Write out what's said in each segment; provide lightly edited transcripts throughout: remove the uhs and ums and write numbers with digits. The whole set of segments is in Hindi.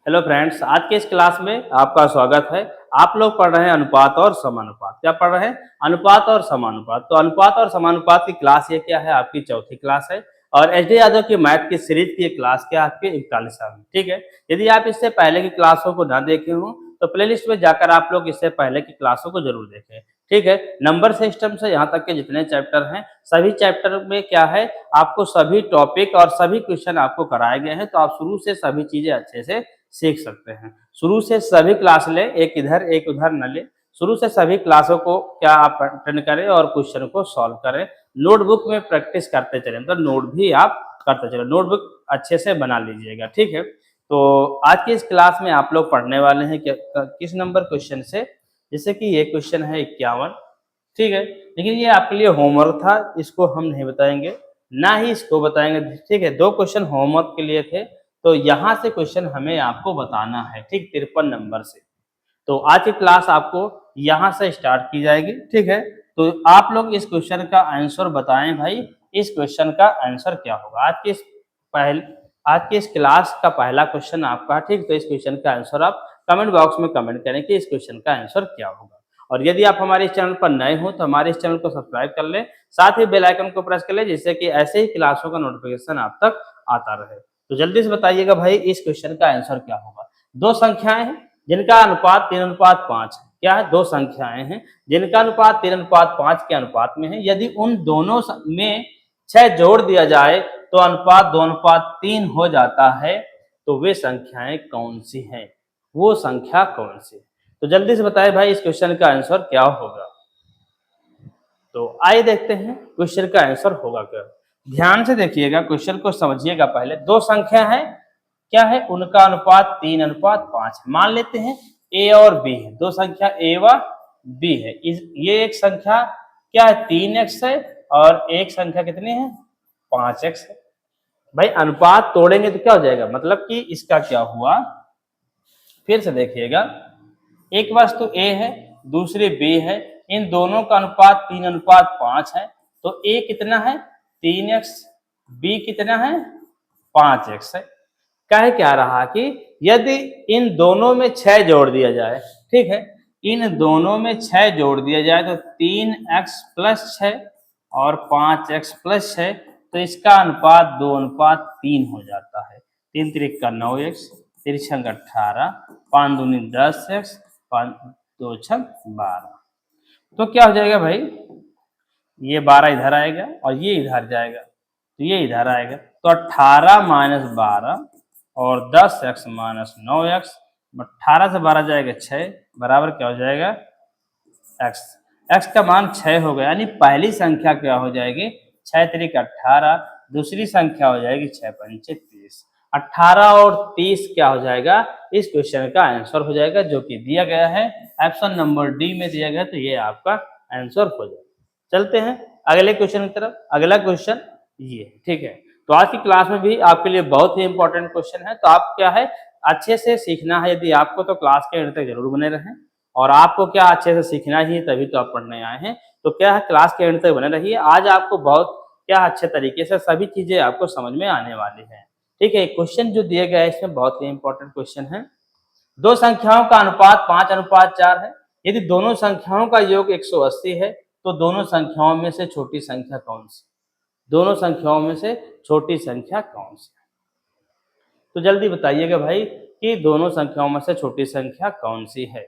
हेलो फ्रेंड्स, आज के इस क्लास में आपका स्वागत है। आप लोग पढ़ रहे हैं अनुपात और समानुपात। क्या पढ़ रहे हैं? अनुपात और समानुपात। तो अनुपात और समानुपात की क्लास ये क्या है? आपकी चौथी क्लास है और एच डी यादव की मैथ की सीरीज की क्लास क्या आपकी 41वां। ठीक है। यदि आप इससे पहले की क्लासों को ना देखे हो तो प्लेलिस्ट में जाकर आप लोग इससे पहले की क्लासों को जरूर देखें। ठीक है। नंबर सिस्टम से यहाँ तक के जितने चैप्टर हैं सभी चैप्टर में क्या है, आपको सभी टॉपिक और सभी क्वेश्चन आपको कराए गए हैं। तो आप शुरू से सभी चीजें अच्छे से सीख सकते हैं। शुरू से सभी क्लास ले, एक इधर एक उधर न ले। शुरू से सभी क्लासों को क्या आप अटेंड करें और क्वेश्चन को सॉल्व करें। नोटबुक में प्रैक्टिस करते चलें, तो नोट भी आप करते चलें। नोटबुक अच्छे से बना लीजिएगा। ठीक है। तो आज की इस क्लास में आप लोग पढ़ने वाले हैं किस नंबर क्वेश्चन से? जैसे कि ये क्वेश्चन है 51। ठीक है। लेकिन ये आपके लिए होमवर्क था, इसको हम नहीं बताएंगे, ना ही इसको बताएंगे। ठीक है। दो क्वेश्चन होमवर्क के लिए थे, तो यहाँ से क्वेश्चन हमें आपको बताना है। ठीक, 53 नंबर से। तो आज की क्लास आपको यहाँ से स्टार्ट की जाएगी। ठीक है। तो आप लोग इस क्वेश्चन का आंसर बताएं भाई, इस क्वेश्चन का आंसर क्या होगा? आज की इस क्लास का पहला क्वेश्चन आपका। ठीक, तो इस क्वेश्चन का आंसर आप कमेंट बॉक्स में कमेंट करें कि इस क्वेश्चन का आंसर क्या होगा। और यदि आप हमारे इस चैनल पर नए हो तो हमारे इस चैनल को सब्सक्राइब कर लें, साथ ही बेल आइकन को प्रेस कर लें, जिससे कि ऐसे ही क्लासों का नोटिफिकेशन आप तक आता रहे। तो जल्दी से बताइएगा भाई, इस क्वेश्चन का आंसर क्या होगा? दो संख्याएं हैं जिनका अनुपात 3:5 है। क्या है? दो संख्याएं हैं जिनका अनुपात 3:5 के अनुपात में है। यदि उन दोनों में 6 जोड़ दिया जाए तो अनुपात 2:3 हो जाता है। तो वे संख्याएं कौन सी हैं? वो संख्या कौन सी है? तो जल्दी से बताएं भाई, इस क्वेश्चन का आंसर क्या होगा? तो आइए देखते हैं क्वेश्चन का आंसर होगा क्या। ध्यान से देखिएगा, क्वेश्चन को समझिएगा। पहले दो संख्या है, क्या है? उनका अनुपात 3:5 है। मान लेते हैं ए और बी है, दो संख्या ए व बी है। ये एक संख्या क्या है? 3x है और एक संख्या कितनी है? 5x है। भाई अनुपात तोड़ेंगे तो क्या हो जाएगा? मतलब कि इसका क्या हुआ, फिर से देखिएगा। एक वस्तु ए है, दूसरी बी है। इन दोनों का अनुपात 3:5 है। तो ए कितना है? 3x। बी कितना है? 5x है। कह क्या रहा कि यदि इन दोनों में 6 जोड़ दिया जाए। ठीक है। इन दोनों में 6 जोड़ दिया जाए तो 3x+6 और 5x+6, तो इसका अनुपात 2:3 हो जाता है। 3 त्रिक का 9x, 3 18, 5 दूनी 10x, 5 2 12। तो क्या हो जाएगा भाई? ये 12 इधर आएगा और ये इधर जाएगा, तो ये इधर आएगा। तो 18 - 12 और 10x - 9x। 18 से 12 जाएगा 6, बराबर क्या हो जाएगा? x। x का मान 6 हो गया, यानी पहली संख्या क्या हो जाएगी? 6 त्रिक 18। दूसरी संख्या हो जाएगी 6 पंचे 30। 18 और 30 क्या हो जाएगा? इस क्वेश्चन का आंसर हो जाएगा, जो कि दिया गया है ऑप्शन नंबर डी में दिया गया। तो ये आपका आंसर हो जाएगा। चलते हैं अगले क्वेश्चन की तरफ। अगला क्वेश्चन ये, ठीक है। तो आज की क्लास में भी आपके लिए बहुत ही इंपॉर्टेंट क्वेश्चन है। तो आप क्या है, अच्छे से सीखना है यदि आपको, तो क्लास के अंत तक जरूर बने रहें। और आपको क्या अच्छे से सीखना ही, तभी तो आप पढ़ने आए हैं। तो क्या है, क्लास के अंत तक बने रहिए। आज आपको बहुत क्या अच्छे तरीके से सभी चीजें आपको समझ में आने वाली है। ठीक है। क्वेश्चन जो दिए गए हैं इसमें बहुत ही इंपॉर्टेंट क्वेश्चन है। दो संख्याओं का अनुपात 5:4 है। यदि दोनों संख्याओं का योग 180 है तो दोनों संख्याओं में से छोटी संख्या कौन सी? दोनों संख्याओं में से छोटी संख्या कौन सी? तो जल्दी बताइएगा भाई कि दोनों संख्याओं में से छोटी संख्या कौन सी है?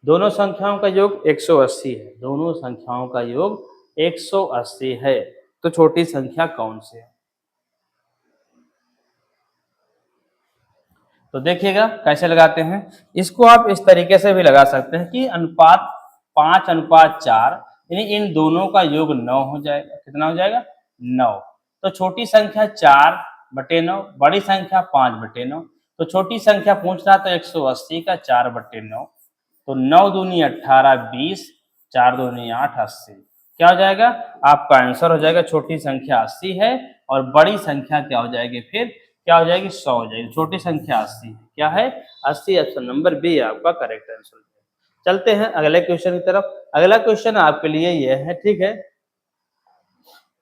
दोनों संख्याओं का योग 180 है। दोनों संख्याओं का योग 180 है, तो छोटी संख्या कौन सी है? तो देखिएगा कैसे लगाते हैं। इसको आप इस तरीके से भी लगा सकते हैं कि अनुपात 5:4, यानी इन दोनों का योग 9 हो जाएगा। कितना हो जाएगा? 9। तो छोटी संख्या 4/9, बड़ी संख्या 5/9। तो छोटी संख्या पूछ रहा तो 180 का 4/9। तो 9 दूनी 18, 20, 4 दूनी 8, 80। क्या हो जाएगा? आपका आंसर हो जाएगा छोटी संख्या 80 है और बड़ी संख्या क्या हो जाएगी? फिर क्या हो जाएगी? 100 हो जाएगी। छोटी संख्या 80 है। क्या है? 80। ऑप्शन नंबर बी आपका करेक्ट आंसर है। चलते हैं अगले क्वेश्चन की तरफ। अगला क्वेश्चन आपके लिए यह है। ठीक है।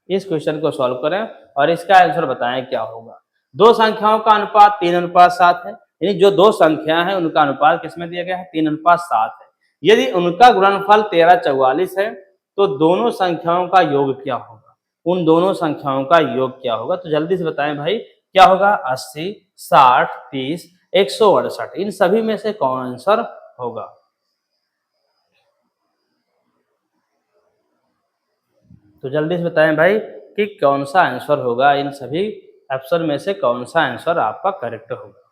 इस क्वेश्चन को सॉल्व करें और इसका आंसर बताएं क्या होगा। दो संख्याओं का अनुपात 3:7 है, यानी जो दो संख्या है उनका अनुपात किसमें दिया गया है, 3:7 है। यदि उनका गुणनफल 1344 है तो दोनों संख्याओं का योग क्या होगा, उन दोनों संख्याओं का योग क्या होगा, तो जल्दी से बताएं भाई क्या होगा। 80, 60, 30, 168, इन सभी में से कौन आंसर होगा। तो जल्दी से बताएं भाई कि कौन सा आंसर होगा, इन सभी ऑप्शन में से कौन सा आंसर आपका करेक्ट होगा।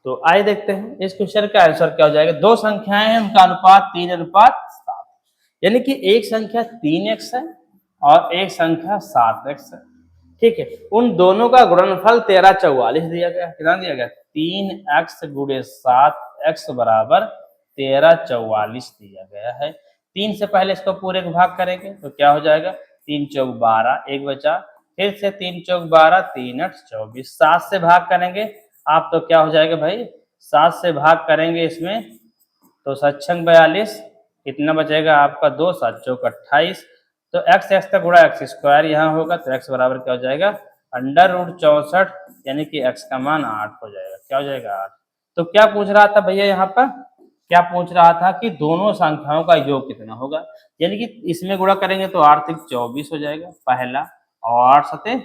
तो आइए देखते हैं इस क्वेश्चन का आंसर क्या हो जाएगा। दो संख्याएं हैं उनका अनुपात 3:7, यानी कि एक संख्या 3x है और एक संख्या 7x है। ठीक है, उन दोनों का गुणनफल 1344 दिया गया। कितना दिया गया, 3x गुणे 7x बराबर 1344 दिया गया है। 3 से पहले इसको पूरे को भाग करेंगे तो क्या हो जाएगा, 3 चौक 12, एक बचा, फिर से 3 चौक 12, 3 8 24, 7 से भाग करेंगे आप तो क्या हो जाएगा भाई, 7 से भाग करेंगे इसमें तो 7 42, कितना बचेगा आपका 2, 7 चौक 28, तो x x का गुणा x स्क्वायर यहाँ होगा तो x बराबर क्या हो जाएगा, √64, यानी कि x का मान 8 हो जाएगा। क्या हो जाएगा, 8। तो क्या पूछ रहा था भैया यहाँ पर, क्या पूछ रहा था कि दोनों संख्याओं का योग कितना होगा, यानी कि इसमें गुणा करेंगे तो 8 3 24 हो जाएगा पहला, और 8 7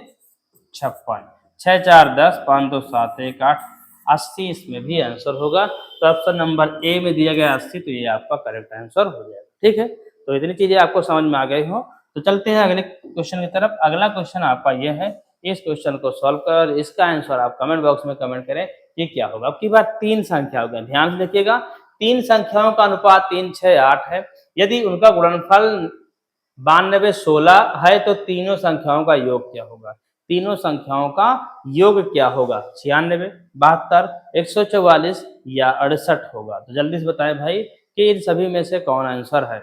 56, 6 4 10, 5 2 7 1 8, 80 इसमें भी आंसर होगा। तो ऑप्शन नंबर ए में दिया गया 80, तो ये आपका करेक्ट आंसर हो जाएगा। ठीक है, तो इतनी चीजें आपको समझ में आ गई हो। तो चलते हैं अगले क्वेश्चन की तरफ। अगला क्वेश्चन आपका यह है, इस क्वेश्चन को सॉल्व कर इसका आंसर आप कमेंट बॉक्स में कमेंट करें कि क्या होगा। अब की बार तीन संख्या होगा, ध्यान से देखिएगा, तीन संख्याओं का अनुपात 3 6 8 है। यदि उनका गुणनफल 92 16 है तो तीनों संख्याओं का योग क्या होगा, तीनों संख्याओं का योग क्या होगा, 96, 72, 144 या 68 होगा। तो जल्दी से बताएं भाई कि इन सभी में से कौन आंसर है।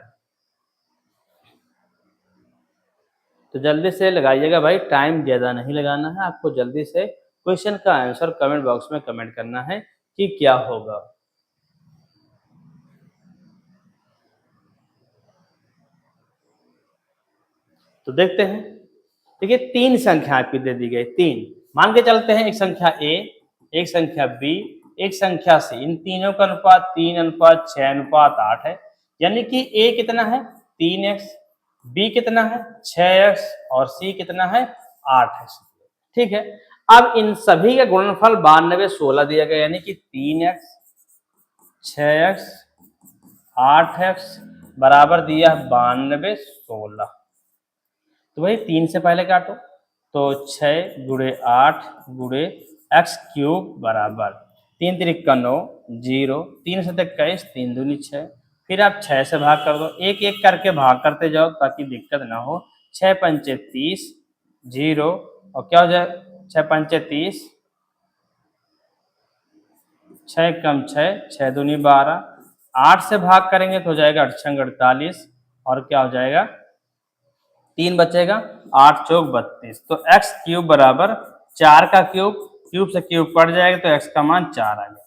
तो जल्दी से लगाइएगा भाई, टाइम ज्यादा नहीं लगाना है आपको, जल्दी से क्वेश्चन का आंसर कमेंट बॉक्स में कमेंट करना है कि क्या होगा। तो देखते हैं, देखिए तीन संख्या आपकी दे दी गई, तीन मान के चलते हैं, एक संख्या ए, एक संख्या बी, एक संख्या सी, इन तीनों का अनुपात 3:6:8 है। यानी कि ए कितना है 3x, बी कितना है 6x और सी कितना है 8x। ठीक है, अब इन सभी का गुणनफल 92 16 दिया गया, यानी कि 3x 6x 8x बराबर दिया 92 16। तो भाई 3 से पहले काटो तो 6 गुणे 8 गुणे एक्स क्यूब बराबर 3 3 9 0, 3 7 21, 3 दूनी 6, फिर आप 6 से भाग कर दो, एक एक करके भाग करते जाओ ताकि दिक्कत ना हो। 6 पंचे 30, 0, और क्या हो जाए 6 पंचे 30, 6 कम 6, 6 दूनी 12, 8 से भाग करेंगे तो हो जाएगा 8 6 48, और क्या हो जाएगा 3 बचेगा, 8 चौक 32, तो एक्स क्यूब बराबर 4 का क्यूब, क्यूब से क्यूब कट जाएगा तो एक्स का मान 4 आ गया।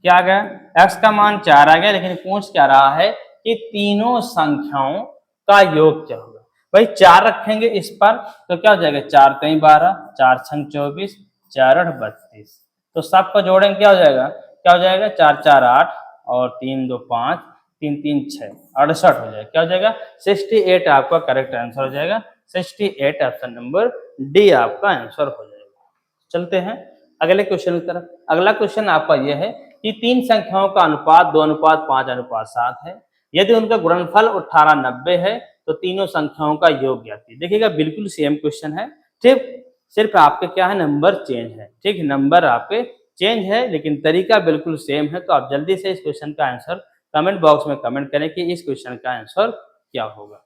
क्या आ गया, एक्स का मान 4 आ गया। लेकिन पूछ क्या रहा है कि तीनों संख्याओं का योग क्या होगा। भाई 4 रखेंगे इस पर तो क्या हो जाएगा, 4 कहीं 12, 4 छंग 24, 4 8 32, तो सबको जोड़ेंगे क्या हो जाएगा, क्या हो जाएगा 4 4 8 और 3 2 5, 3 3 6, 68 हो जाएगा। क्या हो जाएगा 68 आपका करेक्ट आंसर हो जाएगा। 68 ऑप्शन नंबर डी आपका आंसर हो जाएगा। चलते हैं अगले क्वेश्चन की तरफ। अगला क्वेश्चन आपका यह है कि तीन संख्याओं का अनुपात 2:5:7 है। यदि उनका गुणनफल 1890 है तो तीनों संख्याओं का योग ज्ञात कीजिए। देखिएगा बिल्कुल सेम क्वेश्चन है, ठीक, सिर्फ आपके क्या है नंबर चेंज है। ठीक, नंबर आपके चेंज है लेकिन तरीका बिल्कुल सेम है। तो आप जल्दी से इस क्वेश्चन का आंसर कमेंट बॉक्स में कमेंट करें कि इस क्वेश्चन का आंसर क्या होगा।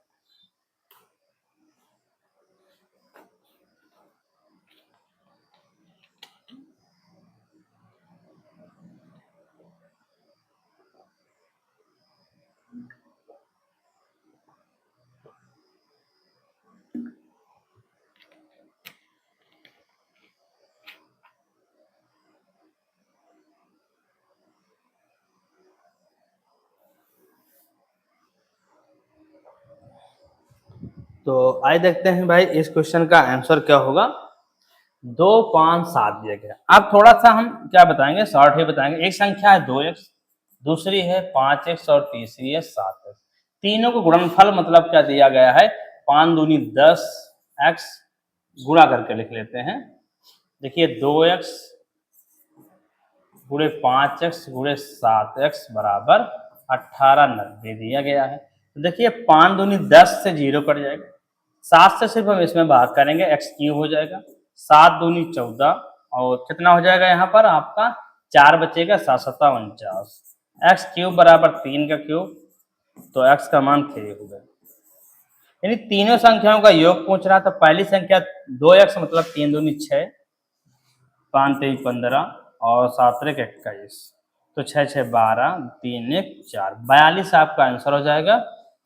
तो आइए देखते हैं भाई इस क्वेश्चन का आंसर क्या होगा। 2, 5, 7 दिया गया। अब थोड़ा सा हम क्या बताएंगे, शॉर्ट ही बताएंगे। एक संख्या है 2x, दूसरी है 5x और तीसरी है 7x। तीनों को गुणनफल मतलब क्या दिया गया है, 5 दूनी 10x गुणा करके लिख लेते हैं। देखिए 2x गुणे 5x गुणे 7x बराबर 1890 दिया गया है। तो देखिए 5 दूनी 10 से 0 कट जाएगा, 7 से सिर्फ हम इसमें भाग करेंगे, x क्यूब हो जाएगा। 7 दूनी 14 और कितना हो जाएगा यहाँ पर आपका 4 बचेगा, 7 सत्ता 49। एक्स क्यूब बराबर 3 का क्यूब, तो x का मान 3 हो गया। यानी तीनों संख्याओं का योग पूछ रहा था। पहली संख्या 2x मतलब 3 दूनी 6, 5 3 15 और 7 3 21, तो 6 6 12, 3 1 4, 42 आपका आंसर हो जाएगा।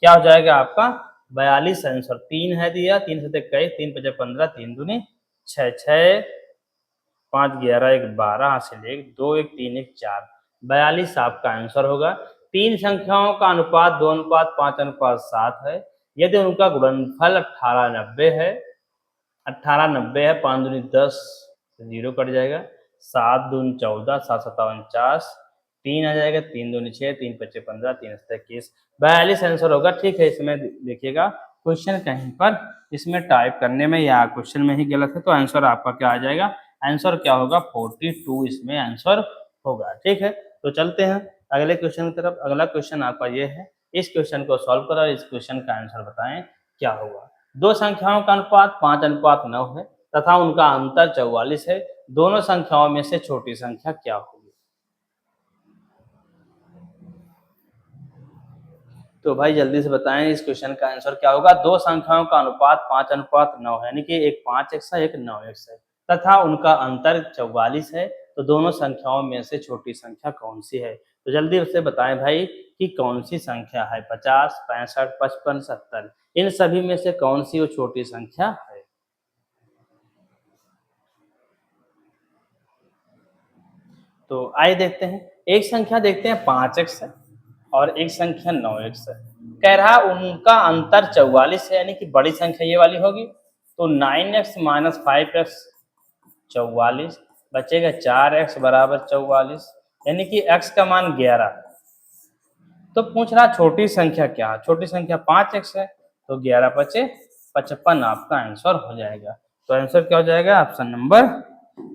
क्या हो जाएगा आपका 42 आंसर। 3 है दिया, 3 से 21, 3 5 15, 3 दूनी 6, 6 5 11 1 12, हासिल 1 2 1 3 1 4, 42 आपका आंसर होगा। तीन संख्याओं का अनुपात 2:5:7 है। यदि उनका गुणनफल 1890 है, 1890 है, 5 दूनी 10 से 0 कट जाएगा, 7 दूनी 14, 7 सत्ता 49, 3 आ जाएगा, 3 दूनी 6, 3 पच्चे 15, 3 सत्ता 21, 42 आंसर होगा। ठीक है, इसमें देखिएगा क्वेश्चन कहीं पर इसमें टाइप करने में या क्वेश्चन में ही गलत है, तो आंसर आपका क्या आ जाएगा, आंसर क्या होगा 42 इसमें आंसर होगा। ठीक है, तो चलते हैं अगले क्वेश्चन की तरफ। अगला क्वेश्चन आपका ये है, इस क्वेश्चन को सॉल्व करो और इस क्वेश्चन का आंसर बताएं क्या होगा। दो संख्याओं का अनुपात 5:9 है तथा उनका अंतर 44 है। दोनों संख्याओं में से छोटी संख्या क्या होगी। तो भाई जल्दी से बताएं इस क्वेश्चन का आंसर क्या होगा। दो संख्याओं का अनुपात 5:9 है, यानी कि एक 5x है, एक 9x है, तथा उनका अंतर 44 है। तो दोनों संख्याओं में से छोटी संख्या कौन सी है। तो जल्दी से बताएं भाई कि कौन सी संख्या है। 50, 65, 55, 70, इन सभी में से कौन सी वो छोटी संख्या है। तो आइए देखते हैं। एक संख्या देखते हैं 5x है और एक संख्या 9x है। कह रहा उनका अंतर 44 है, यानी कि बड़ी संख्या ये वाली होगी। तो 9x माइनस 5x 44, बचेगा 4x बराबर 44, यानी कि x का मान 11। तो पूछ रहा छोटी संख्या क्या है। छोटी संख्या 5x है, तो 11 बचे 55 आपका आंसर हो जाएगा। तो आंसर क्या हो जाएगा, ऑप्शन नंबर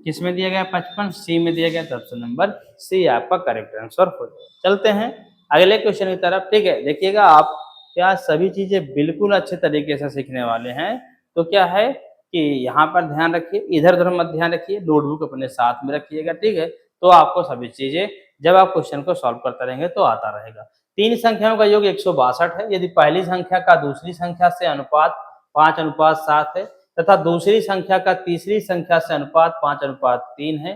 किस में दिया गया 55, सी में दिया गया, तो ऑप्शन नंबर सी आपका करेक्ट आंसर हो जाएगा। चलते हैं अगले क्वेश्चन की तरफ। ठीक है, देखिएगा आप क्या सभी चीजें बिल्कुल अच्छे तरीके से सीखने वाले हैं। तो क्या है कि यहाँ पर ध्यान रखिए, इधर उधर मत ध्यान रखिए, नोटबुक अपने साथ में रखिएगा। ठीक है, तो आपको सभी चीजें जब आप क्वेश्चन को सॉल्व करते रहेंगे तो आता रहेगा। तीन संख्याओं का योग 162 है। यदि पहली संख्या का दूसरी संख्या से अनुपात 5:7 है तथा दूसरी संख्या का तीसरी संख्या से अनुपात 5:3 है,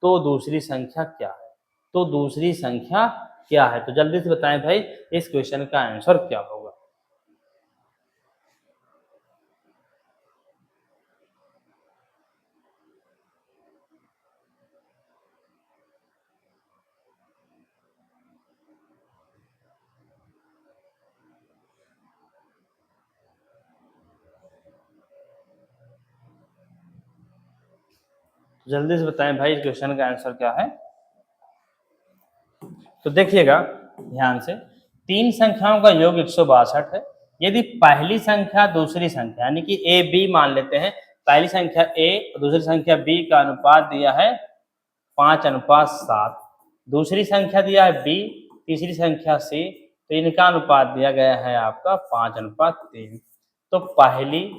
तो दूसरी संख्या क्या है। तो दूसरी संख्या क्या है, तो जल्दी से बताएं भाई इस क्वेश्चन का आंसर क्या होगा। जल्दी से बताएं भाई इस क्वेश्चन का आंसर क्या है। तो देखिएगा ध्यान से, तीन संख्याओं का योग 162 है। यदि पहली संख्या दूसरी संख्या यानी कि ए बी मान लेते हैं, पहली संख्या ए दूसरी संख्या बी का अनुपात दिया है 5:7, दूसरी संख्या दिया है बी, तीसरी संख्या सी, तो इनका अनुपात दिया गया है आपका 5:3। तो पहली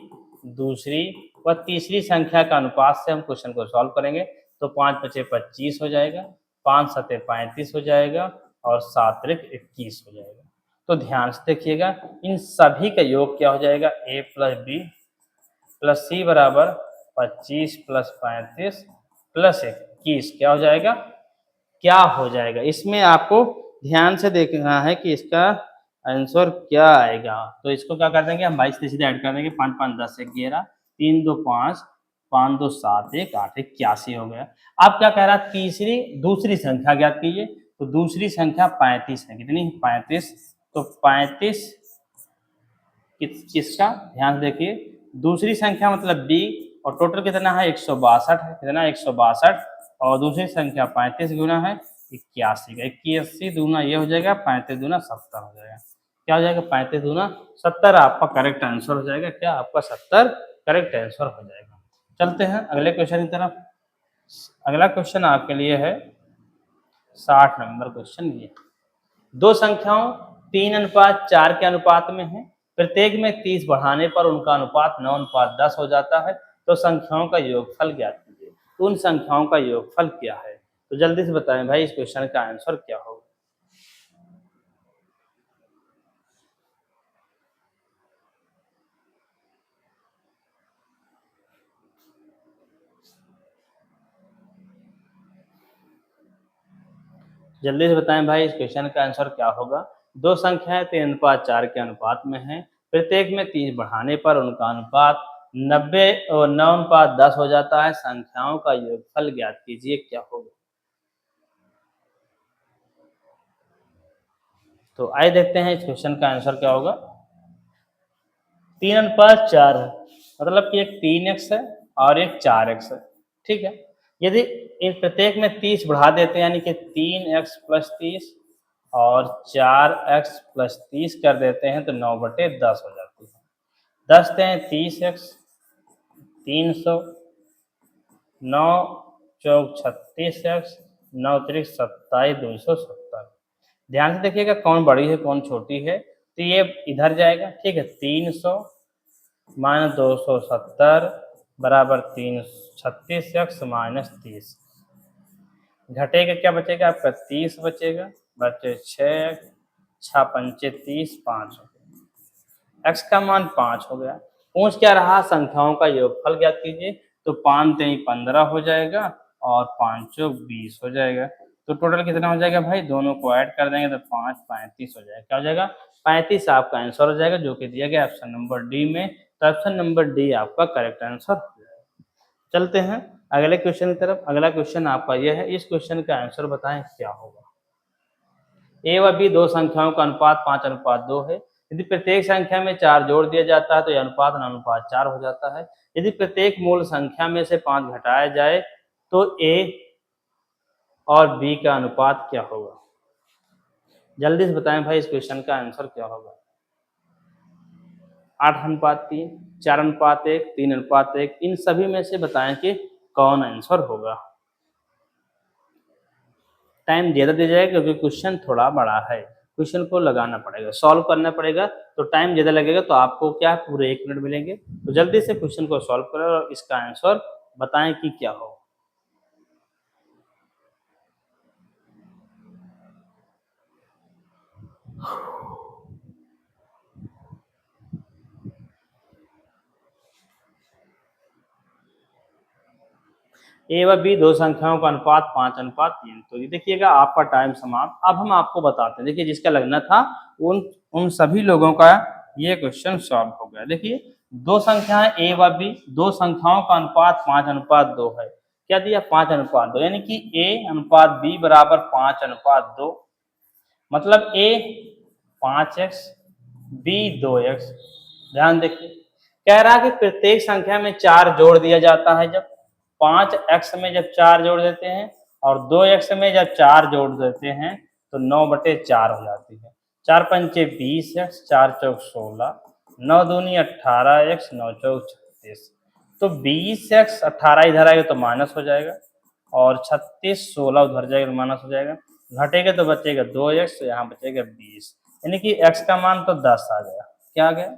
दूसरी व तीसरी संख्या का अनुपात से हम क्वेश्चन को सॉल्व करेंगे। तो 5 5 25 हो जाएगा, 5 7 35 हो जाएगा और 7 21 हो जाएगा। तो ध्यान से देखिएगा, इन सभी का योग क्या हो जाएगा, ए प्लस बी प्लस सी बराबर 25 प्लस 35 प्लस 21 क्या हो जाएगा, क्या हो जाएगा। इसमें आपको ध्यान से देखना है कि इसका आंसर क्या आएगा। तो इसको क्या कर देंगे हम 22 सीधे ऐड कर देंगे, 5 5 10 11, 3 2 5, 5 2 7 1 8 81 हो गया। अब क्या कह रहा है, तीसरी दूसरी संख्या ज्ञात कीजिए। तो दूसरी संख्या 35 है, कितनी 35, तो 35 किसका, ध्यान से देखिए, दूसरी संख्या मतलब b, और टोटल कितना है 162 है, कितना 162, और दूसरी संख्या 35 गुना है 81 का, 81 दूना ये हो जाएगा, 35 दूना 70 हो जाएगा। क्या हो जाएगा, 35 दूना 70 आपका करेक्ट आंसर हो जाएगा। क्या आपका 70 करेक्ट आंसर हो जाएगा। चलते हैं अगले क्वेश्चन की तरफ। अगला क्वेश्चन आपके लिए है 60 नंबर क्वेश्चन। ये दो संख्याओं 3:4 के अनुपात में है, प्रत्येक में 30 बढ़ाने पर उनका अनुपात 9:10 हो जाता है, तो संख्याओं का योगफल ज्ञात कीजिए। तो उन संख्याओं का योगफल क्या है, तो जल्दी से बताएं भाई इस क्वेश्चन का आंसर क्या होगा। जल्दी से बताएं भाई इस क्वेश्चन का आंसर क्या होगा। दो संख्याएं 3:4 के अनुपात में हैं, प्रत्येक में 30 बढ़ाने पर उनका अनुपात 90 और 9:10 हो जाता है, संख्याओं का योगफल ज्ञात कीजिए, क्या होगा। तो आइए देखते हैं इस क्वेश्चन का आंसर क्या होगा। 3:4 है, मतलब कि एक 3x है और एक 4x है, ठीक है। यदि इन प्रत्येक में 30 बढ़ा देते हैं, यानी कि 3x + 30 और 4x + 30 कर देते हैं, तो 9/10 हो जाती है। 10 हैं 30x, 300, 9 चौक 36x, 9 त्रिक 27, 270। ध्यान से देखिएगा कौन बड़ी है कौन छोटी है, तो ये इधर जाएगा, ठीक है। 300 - 270 बराबर 36x - 30, घटेगा क्या बचेगा आपका 30 बचेगा, बचे 6x, 6 पंचे 30, 5 हो गया। x का मान 5 हो गया। पूछ क्या रहा, संख्याओं का योगफल ज्ञात कीजिए, तो 5 3 15 हो जाएगा और 5 चौक 20 हो जाएगा। तो टोटल कितना हो जाएगा भाई, दोनों को ऐड कर देंगे तो 5 35 हो जाएगा। क्या हो जाएगा, 35 आपका आंसर हो जाएगा, जो कि दिया गया ऑप्शन नंबर डी में। तो ऑप्शन नंबर डी आपका करेक्ट आंसर हो जाएगा। चलते हैं अगले क्वेश्चन की तरफ। अगला क्वेश्चन आपका यह है, इस क्वेश्चन का आंसर बताएं क्या होगा। ए व बी दो संख्याओं का अनुपात 5:2 है। यदि प्रत्येक संख्या में 4 जोड़ दिया जाता है तो यह अनुपात 9:4 हो जाता है। यदि प्रत्येक मूल संख्या में से 5 घटाया जाए तो ए और बी का अनुपात क्या होगा। जल्दी से बताएं भाई इस क्वेश्चन का आंसर क्या होगा। 8:3, 4:1, 3:1, इन सभी में से बताएं कि कौन आंसर होगा। टाइम ज़्यादा दिया जाएगा क्योंकि क्वेश्चन थोड़ा बड़ा है, क्वेश्चन को लगाना पड़ेगा, सॉल्व करना पड़ेगा, तो टाइम ज़्यादा लगेगा। तो आपको क्या पूरे 1 मिनट मिलेंगे, तो जल्दी से क्वेश्चन को सॉल्व करें और इसका आंसर बताएं कि क्या हो। ए व बी दो संख्याओं का अनुपात 5:3। तो ये देखिएगा आपका टाइम समाप्त। अब हम आपको बताते हैं, देखिए जिसका लगना था उन उन सभी लोगों का ये क्वेश्चन सॉल्व हो गया। देखिए दो संख्याएं ए व बी, दो संख्याओं का अनुपात 5:2 है। क्या दिया, 5:2, यानी कि ए अनुपात बी बराबर 5:2, मतलब ए 5x बी 2x। ध्यान देखिए, कह रहा है कि प्रत्येक संख्या में 4 जोड़ दिया जाता है। जब 5x में जब 4 जोड़ देते हैं और 2x में जब 4 जोड़ देते हैं तो 9/4 हो जाती है। 4 पंचे 20x, 4 चौक 16, 9 दूनी 18x, 9 चौक 36। तो 20x 18 इधर आएगा तो माइनस हो जाएगा और 36 16 उधर जाएगा तो माइनस हो जाएगा। घटेगा तो बचेगा 2x, तो यहाँ बचेगा 20, यानी कि x का मान तो 10 आ गया। क्या आ गया,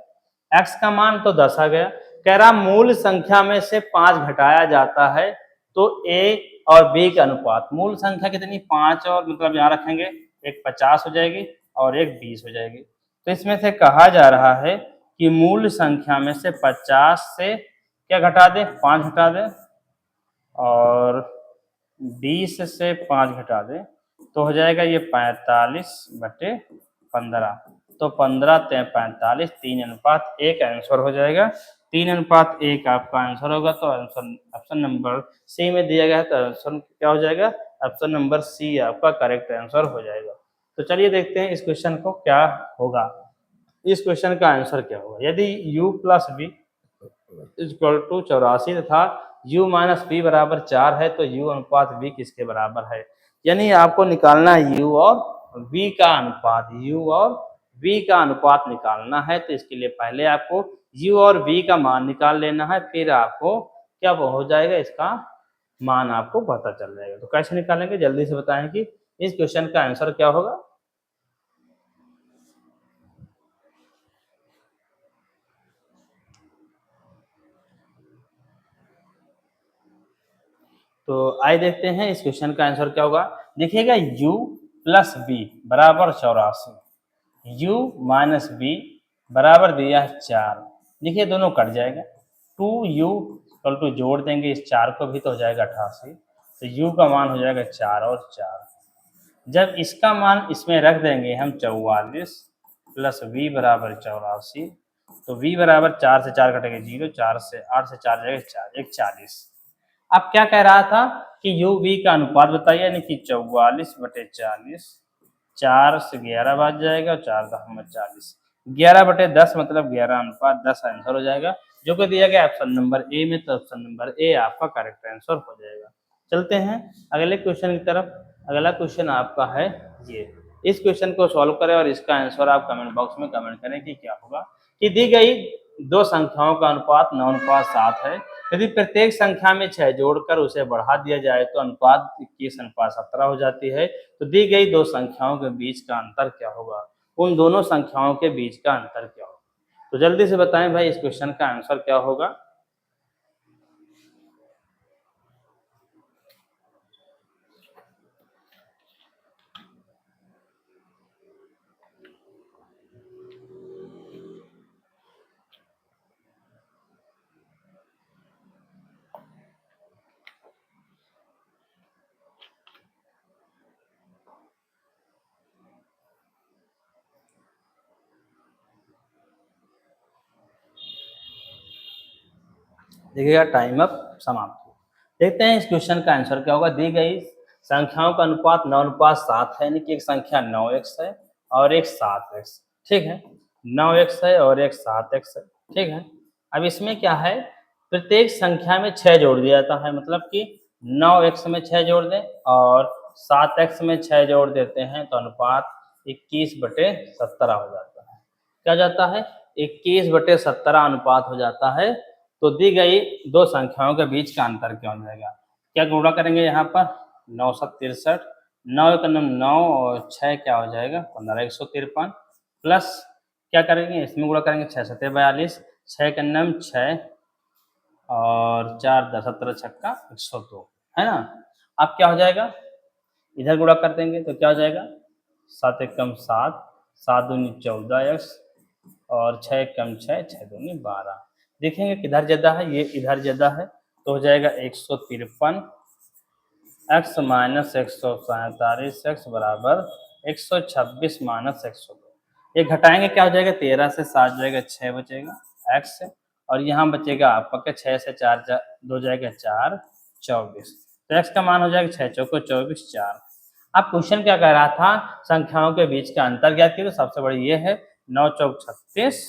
x का मान तो 10 आ गया। कह रहा मूल संख्या में से 5 घटाया जाता है तो a और b का अनुपात, मूल संख्या कितनी 5, और मतलब यहाँ रखेंगे एक 50 हो जाएगी और एक 20 हो जाएगी। तो इसमें से कहा जा रहा है कि मूल संख्या में से 50 से क्या घटा दे, 5 घटा दे, और 20 से 5 घटा दे तो हो जाएगा ये 45/15। तो 15 × 45, 3:1 आंसर हो जाएगा। 3:1 आपका आंसर होगा। तो आंसर ऑप्शन नंबर सी में दिया गया है, तो आंसर क्या हो जाएगा, ऑप्शन नंबर सी आपका करेक्ट आंसर हो जाएगा। तो चलिए देखते हैं इस क्वेश्चन को क्या होगा। इस क्वेश्चन का आंसर क्या होगा? यदि u plus v equal to 84 तथा u माइनस वी बराबर 4 है तो u अनुपात v किसके बराबर है? यानी आपको निकालना है u और v का अनुपात, u और v का अनुपात निकालना है। तो इसके लिए पहले आपको u और v का मान निकाल लेना है, फिर आपको क्या हो जाएगा, इसका मान आपको पता चल जाएगा। तो कैसे निकालेंगे, जल्दी से बताएं कि इस क्वेश्चन का आंसर क्या होगा। तो आइए देखते हैं इस क्वेश्चन का आंसर क्या होगा। देखिएगा u प्लस बी बराबर 84, u माइनस बी बराबर दिया है 4। देखिए दोनों कट जाएगा, 2u कल टू जोड़ देंगे इस 4 को भी तो हो जाएगा 88। तो u का मान हो जाएगा 4 और 4। जब इसका मान इसमें रख देंगे हम 44 प्लस v बराबर 84, तो v बराबर 4 से 4 कटेगा 0, 4 से 8 से 4 जाएगा 4, एक 40। अब क्या कह रहा था कि u v का अनुपात बताइए, यानी कि 44/40, 4 से 11 बाज जाएगा, 4 का हम 40, 11/10 मतलब 11:10 आंसर हो जाएगा, जो कि दिया गया ऑप्शन नंबर ए में। तो ऑप्शन नंबर ए आपका करेक्ट आंसर हो जाएगा। चलते हैं अगले क्वेश्चन की तरफ। अगला क्वेश्चन आपका है ये। इस क्वेश्चन को सॉल्व करें और इसका आंसर आप कमेंट बॉक्स में कमेंट करें कि क्या होगा। कि दी गई दो संख्याओं का अनुपात 9:7 है। यदि प्रत्येक संख्या में 6 जोड़कर उसे बढ़ा दिया जाए तो अनुपात 21:17 हो जाती है। तो दी गई दो संख्याओं के बीच का अंतर क्या होगा? उन दोनों संख्याओं के बीच का अंतर क्या होगा? तो जल्दी से बताएं भाई, इस क्वेश्चन का आंसर क्या होगा। देखिएगा टाइम अप समाप्त हो। देखते हैं इस क्वेश्चन का आंसर क्या होगा। दी गई संख्याओं का अनुपात 9:7 है, यानी कि एक संख्या 9x है और एक 7x। ठीक है, 9x है और एक 7x है। ठीक है, अब इसमें क्या है, प्रत्येक संख्या में 6 जोड़ दिया जाता है, मतलब कि 9x में 6 जोड़ दें और 7x में 6 जोड़ देते हैं तो अनुपात 21/17 हो जाता है। क्या जाता है, 21/17 अनुपात हो जाता है। तो दी गई दो संख्याओं के बीच का अंतर क्या हो जाएगा? क्या गुणा करेंगे यहाँ पर, 963, 9 का नम 9 और 6 क्या हो जाएगा 15, 153 प्लस क्या करेंगे, इसमें गुणा करेंगे 6 7 42, 6 का नम 6 और 4 10 17 छक्का 102, है ना। अब क्या हो जाएगा, इधर गुणा कर देंगे तो क्या हो जाएगा, 7 एकम 7, 7 दूनी 14x और 6 एकम 6, 6 दूनी 12। देखेंगे किधर ज़्यादा है, ये इधर ज़्यादा है तो हो जाएगा 153 x माइनस 147 x बराबर 126 माइनस 102। ये घटाएंगे क्या हो जाएगा, 13 से 7 जाएगा 6 बचेगा x से, और यहाँ बचेगा आपका 6 से 4 2 जाएगा 4, 24। तो x का मान हो जाएगा 6 चौको 24, 4। अब क्वेश्चन क्या कह रहा था, संख्याओं के बीच का अंतर ज्ञात कीजिए। सबसे बड़ी ये है 9 चौक 36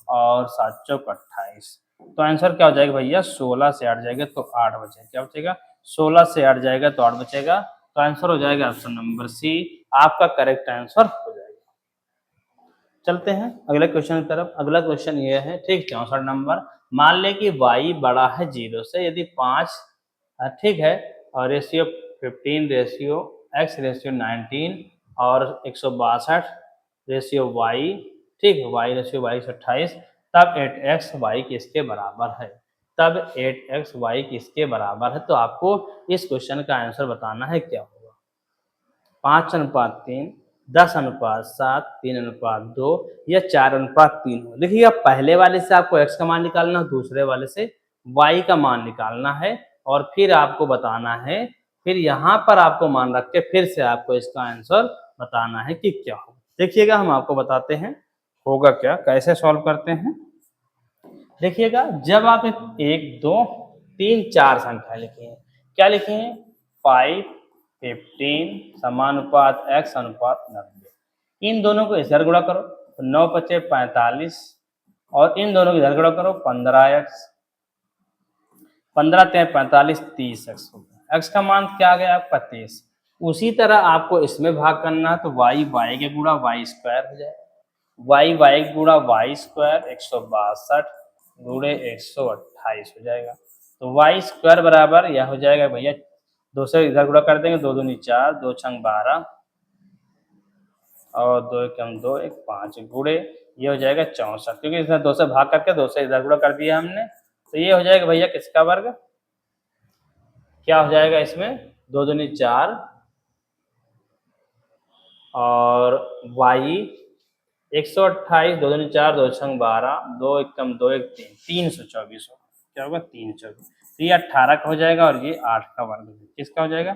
और 7 चौक 28। तो आंसर क्या हो जाएगा भैया, 16 से 8 जाएगा तो 8 बचेगा। क्या बचेगा, 16 से 8 जाएगा तो 8 बचेगा। तो आंसर हो जाएगा ऑप्शन नंबर सी आपका करेक्ट आंसर हो जाएगा। चलते हैं अगले क्वेश्चन की तरफ। अगला क्वेश्चन ये है, ठीक 64 नंबर। मान लें कि y बड़ा है 0 से, यदि 5 ठीक है और रेशियो 15 रेशियो x रेशियो 19 और 162 रेशियो y, ठीक है y रेशियो y 28, तब 8x y किसके बराबर है? तब 8x y किसके बराबर है? तो आपको इस क्वेश्चन का आंसर बताना है क्या होगा। 5:3, 10:7, 3:2 या 4:3 हो। देखिए पहले वाले से आपको x का मान निकालना है, दूसरे वाले से y का मान निकालना है और फिर आपको बताना है, फिर यहाँ पर आपको मान रख के फिर से आपको इसका आंसर बताना है कि क्या हो। देखिएगा हम आपको बताते हैं होगा क्या, कैसे सॉल्व करते हैं। देखिएगा जब आप 1 2 3 4 संख्या लिखे हैं, क्या लिखे हैं, 5 15 समानुपात x अनुपात 90। इन दोनों को इधर गुणा करो तो 9 पचे 45 और इन दोनों की इधर गुणा करो 15x, 15 तेरह 45 30x हो गया। x का मान क्या आ गया आपका 23। उसी तरह आपको इसमें भाग करना है तो y के गुणा y स्क्वायर हो जाएगा, y गुणा y स्क्वायर 162 गुणे 128 हो जाएगा। तो y स्क्वायर बराबर यह हो जाएगा भैया, दो से इधर गुणा कर देंगे, 2 दूनी 4, 2 छंग 12 और 2 एकम 2 1 5 गुणे ये हो जाएगा 64, क्योंकि इसमें 2 से भाग करके 2 से इधर गुणा कर दिया हमने, तो ये हो जाएगा भैया किसका वर्ग, क्या हो जाएगा इसमें 2 दूनी 4 और y 128, 2 दूनी 4, 2 छंग 12, 2 एकम 2 1 3, 324 होगा। क्या होगा 324, तो ये 18 का हो जाएगा और ये 8 का वर्ग हो, किसका हो जाएगा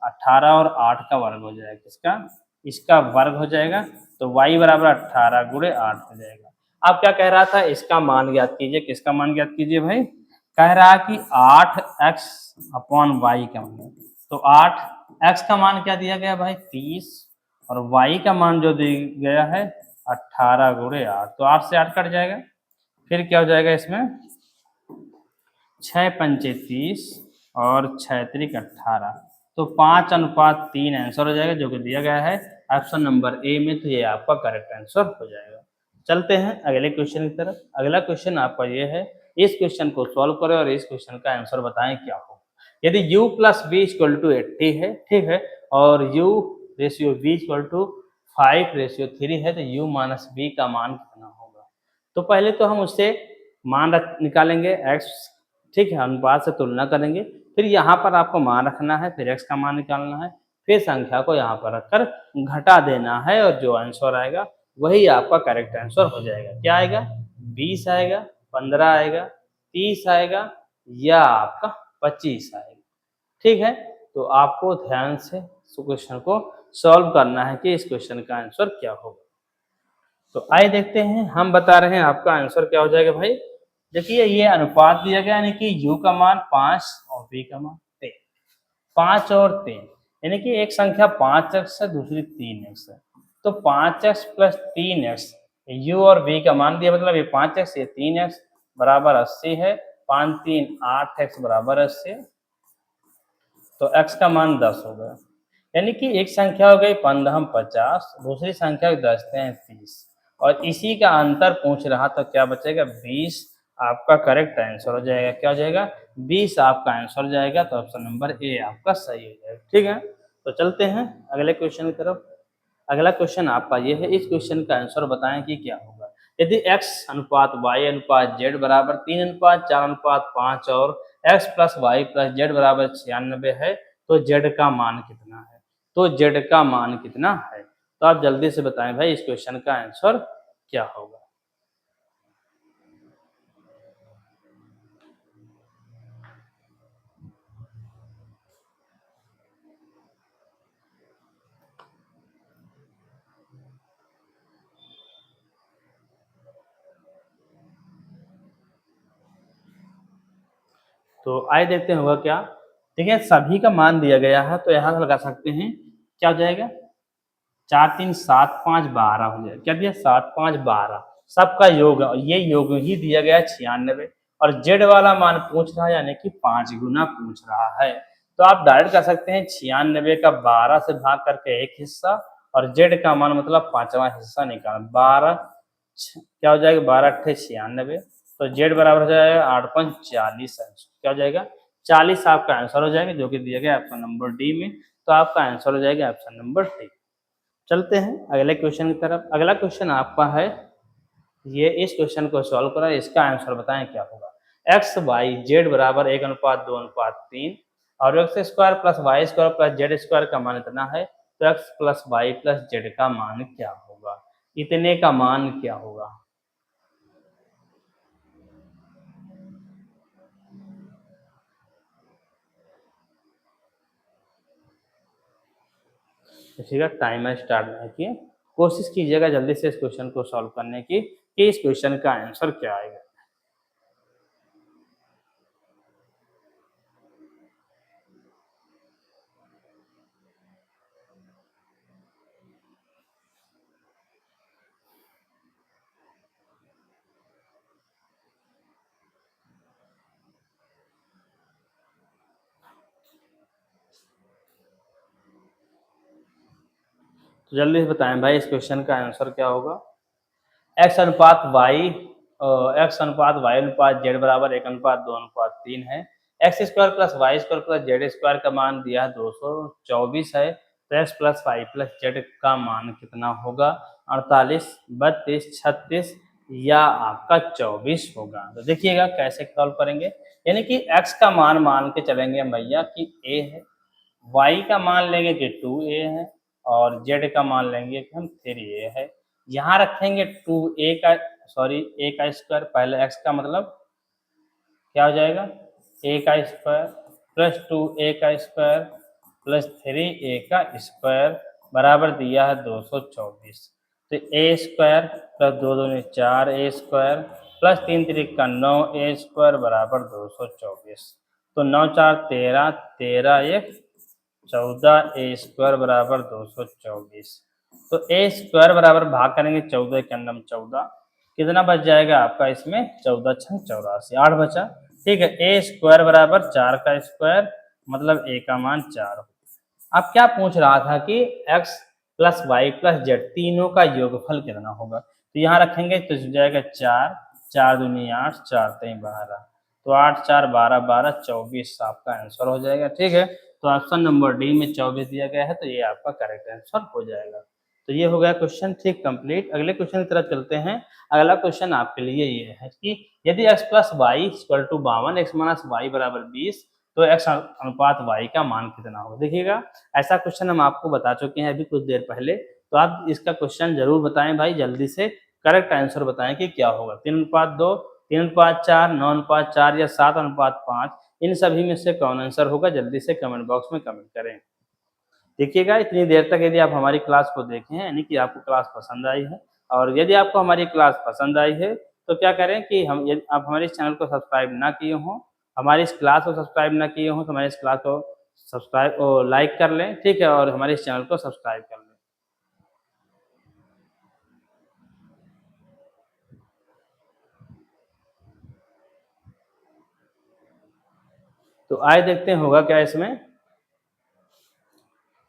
18 और 8 का वर्ग हो जाएगा, किसका, इसका वर्ग हो जाएगा। तो y बराबर 18 गुणे 8 हो जाएगा। अब क्या कह रहा था, इसका मान ज्ञात कीजिए, किसका मान ज्ञात कीजिए भाई, कह रहा कि 8x अपॉन y का मान, तो 8x का मान क्या दिया गया भाई 30 और y का मान जो दिया गया है 18 गुणे 8, तो 8 से 8 कट जाएगा, फिर क्या हो जाएगा इसमें 6 पंचे 30 और 6 त्रिक 18, तो 5:3 आंसर हो जाएगा, जो कि दिया गया है ऑप्शन नंबर ए में, तो ये आपका करेक्ट आंसर हो जाएगा। चलते हैं अगले क्वेश्चन की तरफ। अगला क्वेश्चन आपका ये है, इस क्वेश्चन को सॉल्व करें और इस क्वेश्चन का आंसर बताएं क्या हो। यदि u plus B equal to 80 है, ठीक है, और u ratio v equal to 5 ratio 3 है, तो u माइनस बी का मान कितना होगा। तो पहले तो हम उससे मान निकालेंगे x, ठीक है, अनुपात से तुलना करेंगे, फिर यहाँ पर आपको मान रखना है, फिर x का मान निकालना है, फिर संख्या को यहाँ पर रखकर घटा देना है और जो आंसर आएगा वही आपका करेक्ट आंसर हो जाएगा। क्या आएगा 20 आएगा, 15 आएगा, 30 आएगा या आपका 25 आएगा, ठीक है। तो आपको ध्यान से क्वेश्चन को सॉल्व करना है कि इस क्वेश्चन का आंसर क्या होगा। तो आइए देखते हैं, हम बता रहे हैं आपका आंसर क्या हो जाएगा भाई। देखिए ये अनुपात दिया गया, यानी कि u का मान 5 और v का मान 3, 5 और 3, यानी कि एक संख्या 5x है, दूसरी 3x है, तो 5x प्लस 3x, u और v का मान दिया, मतलब ये 5x ये 3x बराबर 80 है, 5 3 8x बराबर 80, तो x का मान 10 हो गया। यानी कि एक संख्या हो गई 15 50, दूसरी संख्या 10 30, और इसी का अंतर पूछ रहा, तो क्या बचेगा 20 आपका करेक्ट आंसर हो जाएगा। क्या हो जाएगा 20 आपका आंसर हो जाएगा, तो ऑप्शन नंबर ए आपका सही हो जाएगा, ठीक है। तो चलते हैं अगले क्वेश्चन की तरफ। अगला क्वेश्चन आपका ये है, इस क्वेश्चन का आंसर बताएं कि क्या होगा। यदि x अनुपात y अनुपात z बराबर 3 अनुपात 4 अनुपात 5 और x plus y plus z बराबर 96 है, तो z का मान कितना है। तो z का मान कितना है, तो आप जल्दी से बताएं भाई इस क्वेश्चन का आंसर क्या होगा। तो आइए देखते हैं होगा क्या। देखिए सभी का मान दिया गया है, तो यहाँ लगा सकते हैं, क्या हो जाएगा 4 3 7 5 12 हो जाएगा। क्या दिया 7 5 12, सबका योग, ये योग ही दिया गया 96, और जेड वाला मान पूछ रहा है, यानी कि 5 गुना पूछ रहा है। तो आप डायरेक्ट कर सकते हैं 96 का 12 से भाग करके एक हिस्सा, और जेड का मान मतलब 5वां हिस्सा निकाल 12, क्या हो जाएगा 12 अट्ठे 96, तो जेड बराबर हो जाएगा 8 5 40, क्या हो जाएगा 40 आपका आंसर हो जाएगा, जो कि दिया गया ऑप्शन नंबर डी में। तो आपका आंसर हो जाएगा ऑप्शन नंबर डी। चलते हैं अगले क्वेश्चन की तरफ। अगला क्वेश्चन आपका है, ये इस क्वेश्चन को सॉल्व करा, इसका आंसर बताएं क्या होगा। एक्स वाई जेड बराबर 1 अनुपात 2 अनुपात 3 और x square plus y square plus z square का मान इतना है, तो x plus y plus z का मान क्या होगा, इतने का मान क्या होगा। ठीक है, टाइमर स्टार्ट नहीं किए, कोशिश कीजिएगा जल्दी से इस क्वेश्चन को सॉल्व करने की कि इस क्वेश्चन का आंसर क्या आएगा। तो जल्दी से बताएं भाई इस क्वेश्चन का आंसर क्या होगा। एक्स अनुपात वाई, एक्स अनुपात वाई अनुपात जेड बराबर 1:2:3 है। X square plus y square plus z square का मान दिया है 224 है। तो x plus y plus z का मान कितना होगा? 48, 32, 36 या आपका 24 होगा। तो देखिएगा कैसे सॉल्व करेंगे। यानी कि एक्स का मान मान के चलेंगे भैया कि ए है, वाई का मान लेंगे कि 2a है, और जेड का मान लेंगे कि हम 3a है। यहाँ रखेंगे 2a का, सॉरी a का स्क्वायर, पहले x का मतलब क्या हो जाएगा? a का स्क्वायर प्लस 2a का स्क्वायर प्लस 3a का स्क्वायर बराबर दिया है 224। तो a स्क्वायर प्लस 2 दूनी 4a स्क्वायर प्लस 3 3 का 9a स्क्वायर बराबर 224। तो 9 4 13, 13 1 14 ए स्क्वायर बराबर 224। तो ए स्क्वायर बराबर भाग करेंगे 14 के अंदर 14, कितना बच जाएगा आपका इसमें? 14 छंग 84, 8 बचा। ठीक है, ए स्क्वायर बराबर 4 का स्क्वायर मतलब ए का मान 4। अब क्या पूछ रहा था कि x plus y plus z तीनों का योगफल कितना होगा। तो यहाँ रखेंगे तो हो जाएगा 4, 4 दूनी 8, 4 3 12। तो 8 4 12 12 24 आपका आंसर हो जाएगा। ठीक है, तो ऑप्शन नंबर डी में 24 दिया गया है, तो ये आपका करेक्ट आंसर हो जाएगा। तो ये हो गया क्वेश्चन ठीक कंप्लीट। अगले क्वेश्चन की तरफ चलते हैं। अगला क्वेश्चन आपके लिए ये है कि यदि x plus y equal to 52, x minus y बराबर 20, तो x अनुपात y का मान कितना होगा। देखिएगा ऐसा क्वेश्चन हम आपको बता चुके हैं अभी कुछ देर पहले, तो आप इसका क्वेश्चन जरूर बताएं भाई, जल्दी से करेक्ट आंसर बताएं कि क्या होगा। 3:2, 3:4, 9:4 या 7:5, इन सभी में से कौन आंसर होगा? जल्दी से कमेंट बॉक्स में कमेंट करें। देखिएगा इतनी देर तक यदि आप हमारी क्लास को देखे हैं यानी कि आपको क्लास पसंद आई है, और यदि आपको हमारी क्लास पसंद आई है तो क्या करें कि हम, यदि आप हमारे इस चैनल को सब्सक्राइब ना किए हों, हमारी इस क्लास को सब्सक्राइब ना किए हों, तो हमारी इस क्लास को सब्सक्राइब और लाइक कर लें। ठीक है, और हमारे इस चैनल को सब्सक्राइब कर लें। तो आइए देखते हैं होगा क्या इसमें।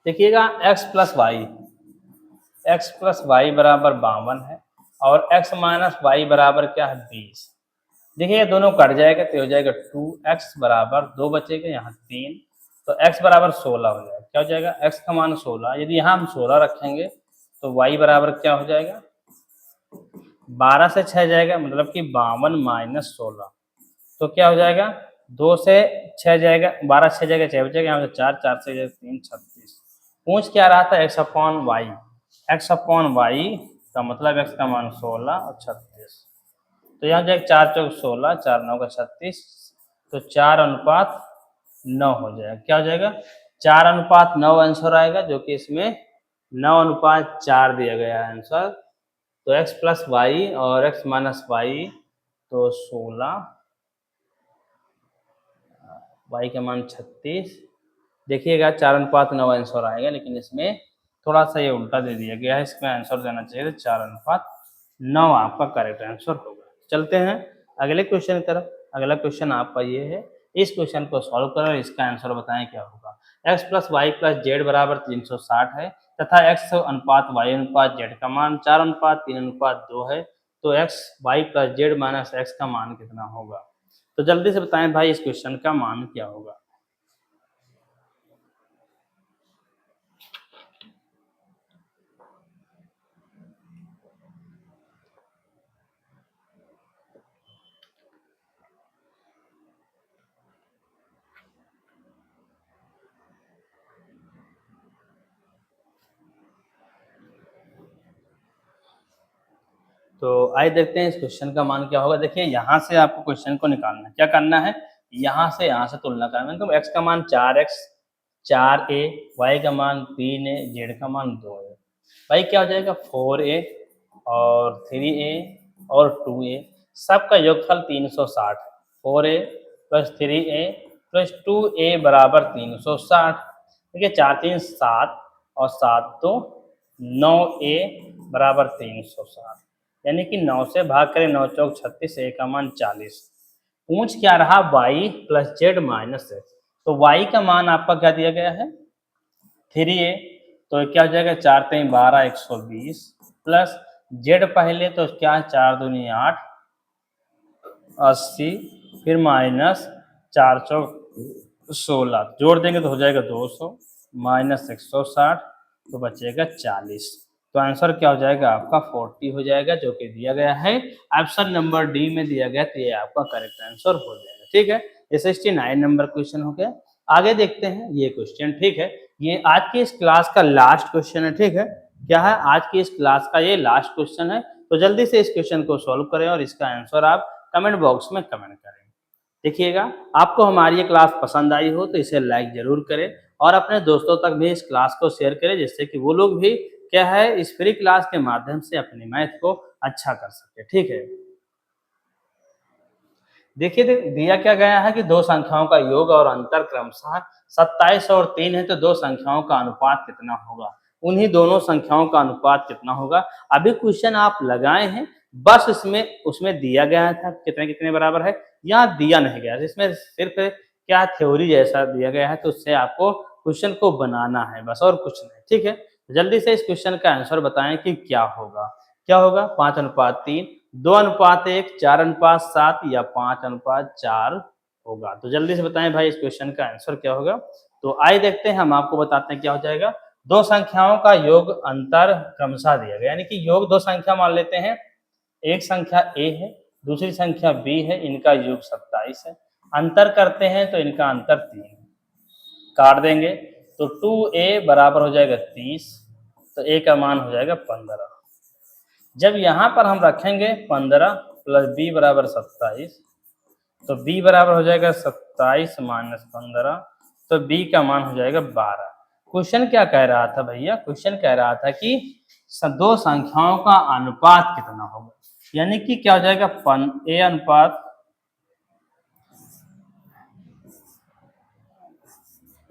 देखिएगा एक्स प्लस वाई बराबर 52 है, और एक्स माइनस वाई बराबर क्या है? 20। देखिए दोनों कट जाएगा तो हो जाएगा 2x बराबर 2 बचेगा, यहाँ 3, तो x बराबर 16 हो जाएगा। क्या हो जाएगा? x का मान 16, यदि यहाँ हम 16 रखेंगे तो y बराबर क्या हो जाएगा? 12 से 6 जाएगा, मतलब कि 52 माइनस 16। तो क्या हो जाएगा? 2 से 6 जाएगा, 12 6 जाएगा, 6 बचेगा, यहाँ से 4, 4 से 3 36। पूछ क्या रहा था? X upon y, x upon y का मतलब x का मान 16 और 36। तो यहाँ जाएगा 4 चौक 16, 4 9 का 36, तो 4:9 हो जाएगा। क्या हो जाएगा? 4:9 आंसर आएगा, जो कि इसमें 9:4 दिया गया है आंसर। तो x प्लस वाई और x माइनस वाई, तो 16, y का मान 36। देखिएगा 4:9 आंसर आएगा, लेकिन इसमें थोड़ा सा ये उल्टा दे दिया गया है, इसमें आंसर देना चाहिए 4:9 आपका करेक्ट आंसर होगा। चलते हैं अगले क्वेश्चन की तरफ। अगला क्वेश्चन आपका ये है, इस क्वेश्चन को सॉल्व करो, इसका आंसर बताएं क्या होगा। x plus y plus z बराबर 360 है, तथा x अनुपात वाई अनुपात जेड का मान 4:3:2 है। तो x y plus z minus x का मान कितना होगा। तो जल्दी से बताएं भाई इस क्वेश्चन का मान क्या होगा। तो आइए देखते हैं इस क्वेश्चन का मान क्या होगा। देखिए यहाँ से आपको क्वेश्चन को निकालना है, क्या करना है? यहाँ से तुलना करना है। तो x का मान 4x 4a, y का मान 3a, z का मान 2a। भाई क्या हो जाएगा? 4a और 3a और 2a, सबका योगफल 360। 4a plus 3a plus 2a बराबर 360। देखिए 4 3 7 और 7 2 9a बराबर 360, यानी कि 9 से भाग करें, 9 चौक 36, a का मान 40। पूछ क्या रहा? y plus z minus x. तो y का मान आपका क्या दिया गया है? 3a। तो क्या हो जाएगा 4 3 12 120 प्लस जेड पहले तो क्या 4 दूनी 8 80 फिर माइनस 416 जोड़ देंगे तो हो जाएगा 200 माइनस 160 तो बचेगा 40। तो आंसर क्या हो जाएगा आपका 40 हो जाएगा, जो कि दिया गया है ऑप्शन नंबर डी में दिया गया, तो ये आपका करेक्ट आंसर हो जाएगा। ठीक है, ये 69 नंबर क्वेश्चन हो गया। आगे देखते हैं ये क्वेश्चन। ठीक है, ये आज की इस क्लास का लास्ट क्वेश्चन है। ठीक है, क्या है आज की इस क्लास का ये लास्ट क्वेश्चन है। तो जल्दी से इस क्वेश्चन को सॉल्व करें और इसका आंसर आप कमेंट बॉक्स में कमेंट करें। देखिएगा, आपको हमारी ये क्लास पसंद आई हो तो इसे लाइक जरूर करें और अपने दोस्तों तक भी इस क्लास को शेयर करें, जिससे कि वो लोग भी क्या है इस फ्री क्लास के माध्यम से अपनी मैथ को अच्छा कर सके। ठीक है, देखिए दिया क्या गया है कि दो संख्याओं का योग और अंतर क्रमशः 27 और 3 है, तो दो संख्याओं का अनुपात कितना होगा। उन्हीं दोनों संख्याओं का अनुपात कितना होगा, अभी क्वेश्चन आप लगाए हैं, बस इसमें उसमें दिया गया था कितने कितने बराबर है, यहाँ दिया नहीं गया, इसमें सिर्फ क्या थ्योरी जैसा दिया गया है, तो उससे आपको क्वेश्चन को बनाना है बस, और कुछ नहीं। ठीक है, जल्दी से इस क्वेश्चन का आंसर बताएं कि क्या होगा। क्या होगा 5:3, 2:1, 4:7 या 5:4 होगा। तो जल्दी से बताएं भाई इस क्वेश्चन का आंसर क्या होगा। तो आइए देखते हैं, हम आपको बताते हैं क्या हो जाएगा। दो संख्याओं का योग अंतर क्रमशः दिया गया, यानी कि योग दो संख्या मान लेते हैं, एक संख्या ए है दूसरी संख्या बी है, इनका योग 27 है। अंतर करते हैं तो इनका अंतर 3 है, काट देंगे तो 2a बराबर हो जाएगा 30, तो a का मान हो जाएगा 15। जब यहाँ पर हम रखेंगे 15 प्लस बी बराबर 27, तो b बराबर हो जाएगा 27 माइनस 15, तो b का मान हो जाएगा 12। क्वेश्चन क्या कह रहा था भैया, क्वेश्चन कह रहा था कि दो संख्याओं का अनुपात कितना होगा, यानी कि क्या हो जाएगा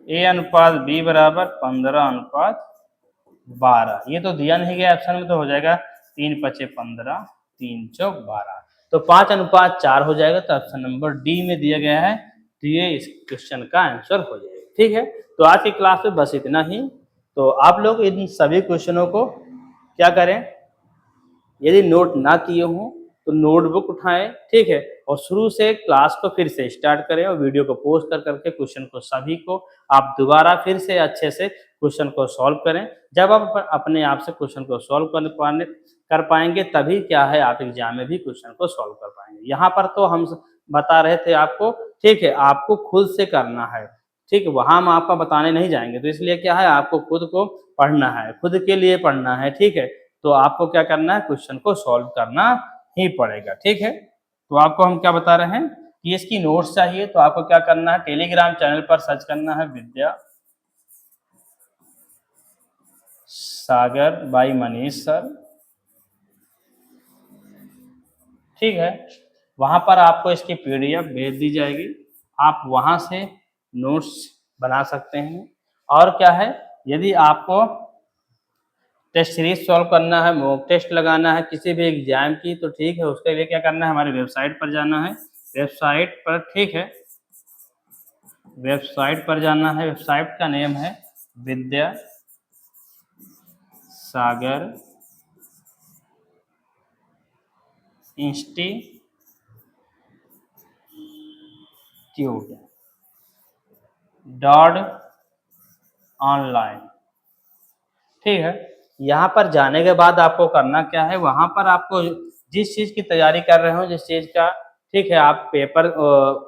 a अनुपात b बराबर 15:12। ये तो दिया नहीं गया ऑप्शन में, तो हो जाएगा 3 5 15 3 4 12, तो 5:4 हो जाएगा। तो ऑप्शन नंबर डी में दिया गया है, तो ये इस क्वेश्चन का आंसर हो जाएगा। ठीक है, तो आज की क्लास में बस इतना ही। तो आप लोग इन सभी क्वेश्चनों को क्या करें, यदि नोट ना किए हों तो नोटबुक उठाएं। ठीक है, और शुरू से क्लास को फिर से स्टार्ट करें और वीडियो को पोस्ट कर करके क्वेश्चन को सभी को आप दोबारा फिर से अच्छे से क्वेश्चन को सॉल्व करें। जब आप अपने आप से क्वेश्चन को सॉल्व कर पाएंगे, तभी क्या है आप एग्जाम में भी क्वेश्चन को सॉल्व कर पाएंगे। यहाँ पर तो हम बता रहे थे आपको, ठीक है, आपको खुद से करना है। ठीक है, वहां हम आपका बताने नहीं जाएंगे, तो इसलिए क्या है आपको खुद को पढ़ना है, खुद के लिए पढ़ना है। ठीक है, तो आपको क्या करना है, क्वेश्चन को सॉल्व करना ही पड़ेगा। ठीक है, तो आपको हम क्या बता रहे हैं कि इसकी नोट्स चाहिए, तो आपको क्या करना है, टेलीग्राम चैनल पर सर्च करना है विद्या सागर बाई मनीष सर। ठीक है, वहां पर आपको इसकी पीडीएफ भेज दी जाएगी, आप वहां से नोट्स बना सकते हैं। और क्या है, यदि आपको टेस्ट सीरीज सॉल्व करना है, मॉक टेस्ट लगाना है किसी भी एग्जाम की, तो ठीक है, उसके लिए क्या करना है, हमारी वेबसाइट पर जाना है। वेबसाइट पर ठीक है, वेबसाइट पर जाना है, वेबसाइट का नेम है विद्या सागर इंस्टीट्यूट .online। ठीक है, यहाँ पर जाने के बाद आपको करना क्या है, वहां पर आपको जिस चीज की तैयारी कर रहे हो, जिस चीज का ठीक है आप पेपर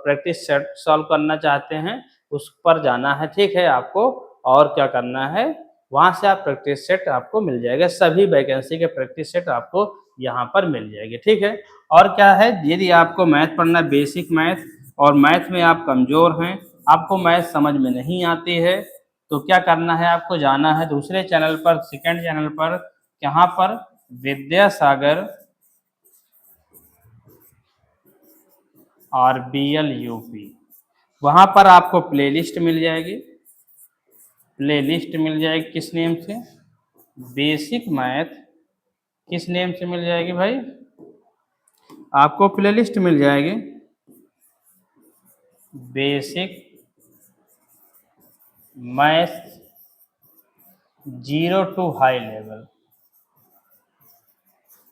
प्रैक्टिस सेट सॉल्व करना चाहते हैं, उस पर जाना है। ठीक है, आपको और क्या करना है, वहां से आप प्रैक्टिस सेट आपको मिल जाएगा, सभी वैकेंसी के प्रैक्टिस सेट आपको यहाँ पर मिल जाएंगे। ठीक है, और क्या है, यदि आपको मैथ पढ़ना, बेसिक मैथ, और मैथ में आप कमजोर हैं, आपको मैथ समझ में नहीं आती है, तो क्या करना है, आपको जाना है दूसरे चैनल पर, सेकंड चैनल पर, यहाँ पर विद्यासागर RBL UP, वहां पर आपको प्लेलिस्ट मिल जाएगी, प्लेलिस्ट मिल जाएगी किस नेम से, बेसिक मैथ। किस नेम से मिल जाएगी भाई, आपको प्लेलिस्ट मिल जाएगी basic math zero to high level.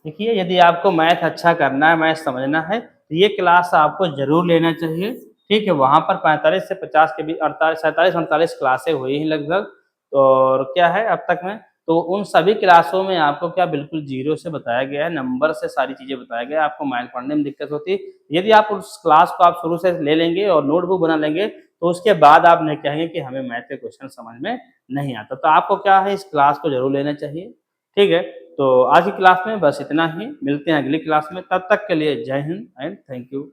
देखिए, यदि आपको मैथ अच्छा करना है, मैथ समझना है, तो ये क्लास आपको ज़रूर लेना चाहिए, ठीक है? वहाँ पर 45 से 50 के बीच 48 47-48 क्लासें हुई हैं लगभग। और क्या है अब तक में, तो उन सभी क्लासों में आपको क्या बिल्कुल ज़ीरो से बताया गया है, नंबर से सारी चीज़ें बताया गया है, आपको मैथ पढ़ने में दिक्कत होती है। यदि आप उस क्लास को आप शुरू से ले लेंगे और नोटबुक बना लेंगे, तो उसके बाद आप नहीं कहेंगे कि हमें मैथ के क्वेश्चन समझ में नहीं आता। तो आपको क्या है, इस क्लास को ज़रूर लेना चाहिए, ठीक है? तो आज की क्लास में बस इतना ही, मिलते हैं अगली क्लास में, तब तक के लिए जय हिंद एंड थैंक यू।